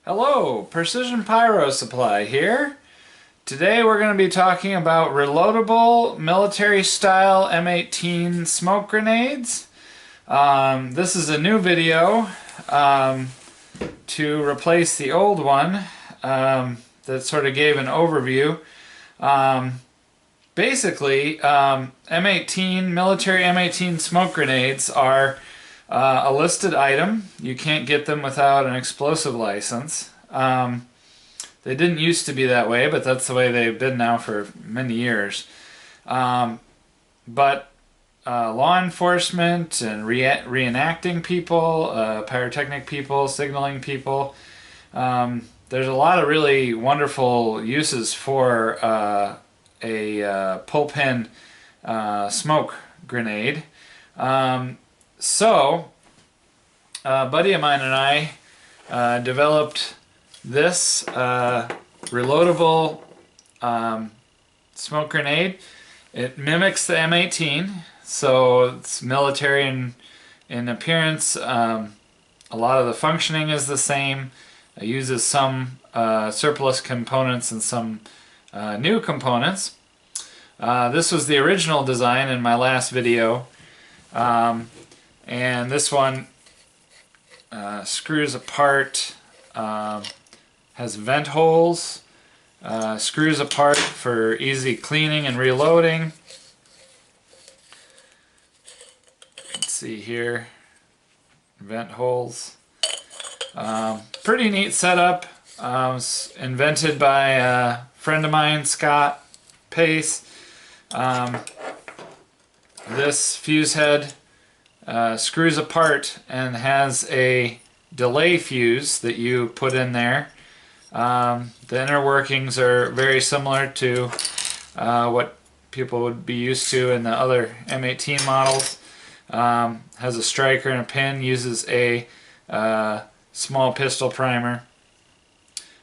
Hello, Precision Pyro Supply here. Today we're going to be talking about reloadable military-style M-18 smoke grenades. This is a new video to replace the old one that sort of gave an overview. Basically, M18, military M18 smoke grenades are a listed item. You can't get them without an explosive license. They didn't used to be that way, but that's the way they've been now for many years. But law enforcement and reenacting people, pyrotechnic people, signaling people, there's a lot of really wonderful uses for a pull-pin smoke grenade. So, a buddy of mine and I developed this reloadable smoke grenade. It mimics the M18, so it's military in appearance. A lot of the functioning is the same. It uses some surplus components and some new components. This was the original design in my last video. And this one screws apart, has vent holes, screws apart for easy cleaning and reloading. You can see here, vent holes. Pretty neat setup. Was invented by a friend of mine, Scott Pace. This fuse head screws apart and has a delay fuse that you put in there. The inner workings are very similar to what people would be used to in the other M18 models. Has a striker and a pin, uses a small pistol primer.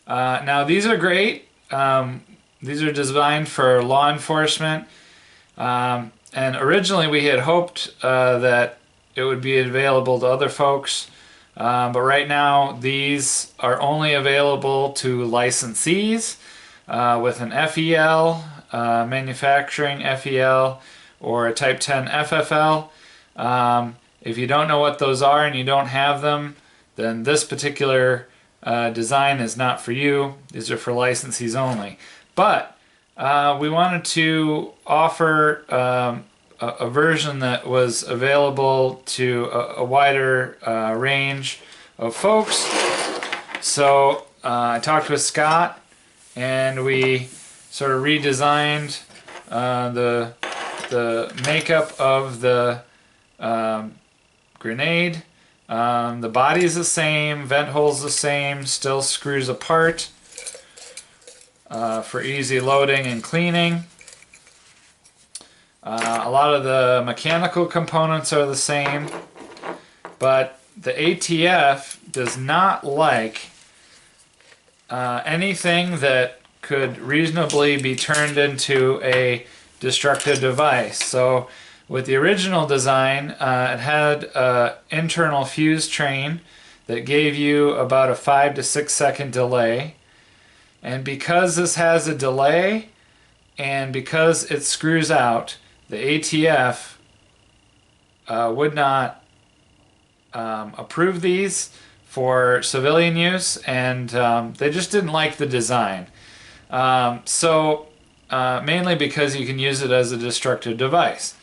Now these are great. These are designed for law enforcement. And originally we had hoped that it would be available to other folks, but right now these are only available to licensees with an FEL, manufacturing FEL, or a Type 10 FFL. If you don't know what those are and you don't have them, then this particular design is not for you. These are for licensees only. But we wanted to offer a version that was available to a wider range of folks. So I talked with Scott and we sort of redesigned the makeup of the grenade. The body is the same, vent hole's the same, still screws apart for easy loading and cleaning. A lot of the mechanical components are the same, but the ATF does not like anything that could reasonably be turned into a destructive device. So with the original design, it had an internal fuse train that gave you about a 5 to 6 second delay. And because this has a delay and because it screws out, the ATF would not approve these for civilian use, and they just didn't like the design. Mainly because you can use it as a destructive device.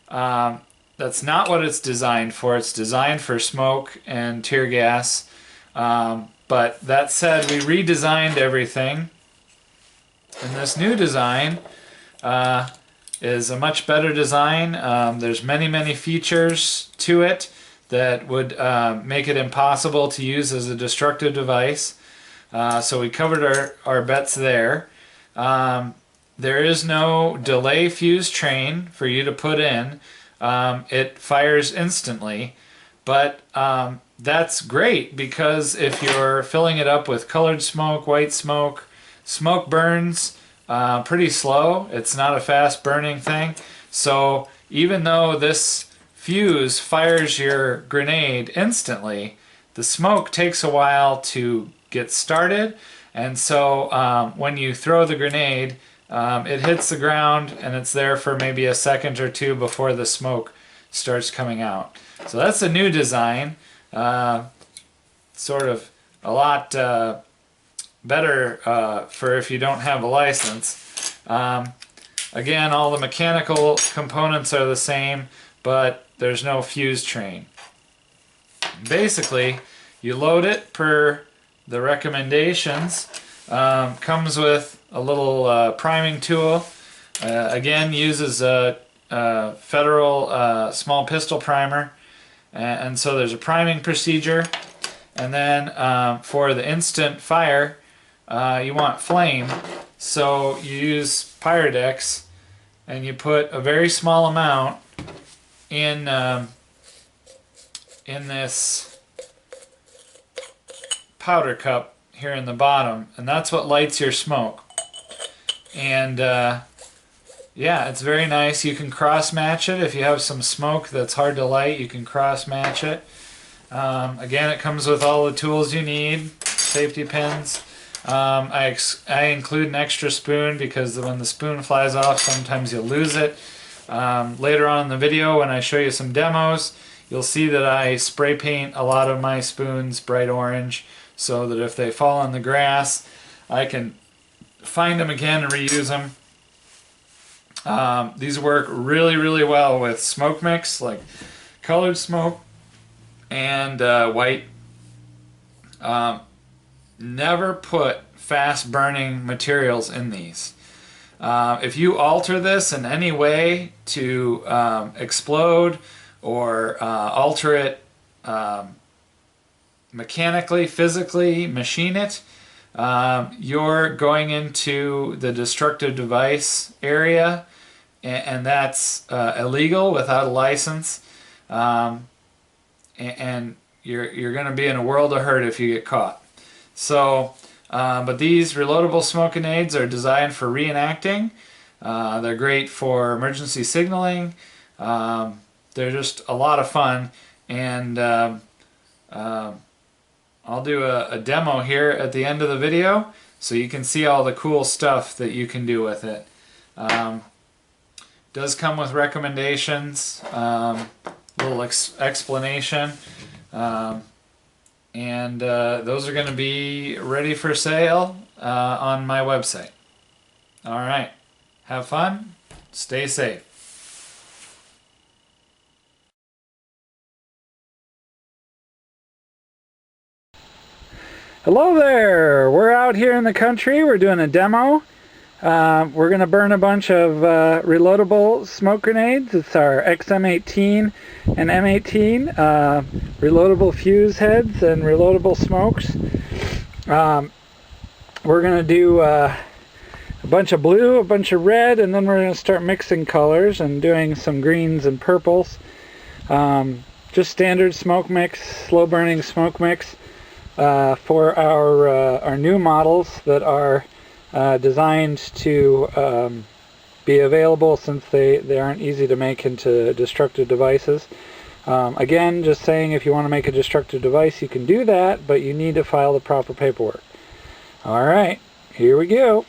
That's not what it's designed for. It's designed for smoke and tear gas. But that said, we redesigned everything, and this new design is a much better design. There's many features to it that would make it impossible to use as a destructive device. So we covered our bets there. There is no delay fuse train for you to put in. It fires instantly, but that's great because if you're filling it up with colored smoke, white smoke, smoke burns pretty slow. It's not a fast burning thing. So even though this fuse fires your grenade instantly, the smoke takes a while to get started. And so when you throw the grenade, it hits the ground and it's there for maybe a second or two before the smoke starts coming out. So that's a new design. Sort of a lot better for if you don't have a license. Again, all the mechanical components are the same, but there's no fuse train. Basically, you load it per the recommendations. Comes with a little priming tool. Again, uses a Federal small pistol primer, and so there's a priming procedure. And then for the instant fire, you want flame, so you use Pyrodex, and you put a very small amount in this powder cup here in the bottom, and that's what lights your smoke. And yeah, it's very nice. You can cross match it if you have some smoke that's hard to light. You can cross match it. Again, it comes with all the tools you need, safety pins. I include an extra spoon because when the spoon flies off, sometimes you'll lose it. Later on in the video, when I show you some demos, you'll see that I spray paint a lot of my spoons bright orange so that if they fall in the grass, I can find them again and reuse them. These work really, really well with smoke mix, like colored smoke and white. Never put fast burning materials in these. If you alter this in any way to explode or alter it mechanically, physically, machine it, you're going into the destructive device area, and that's illegal without a license. And you're going to be in a world of hurt if you get caught. So, but these reloadable smoke grenades are designed for reenacting. They're great for emergency signaling. They're just a lot of fun, and I'll do a demo here at the end of the video so you can see all the cool stuff that you can do with it. Does come with recommendations, little explanation, and those are going to be ready for sale on my website. Alright, have fun, stay safe. Hello there! We're out here in the country. We're doing a demo. We're going to burn a bunch of reloadable smoke grenades. It's our M-18 and M-18 reloadable fuse heads and reloadable smokes. We're going to do a bunch of blue, a bunch of red, and then we're going to start mixing colors and doing some greens and purples. Just standard smoke mix, slow burning smoke mix. For our new models that are designed to be available, since they aren't easy to make into destructive devices. Again, just saying, if you want to make a destructive device, you can do that, but you need to file the proper paperwork. Alright, here we go.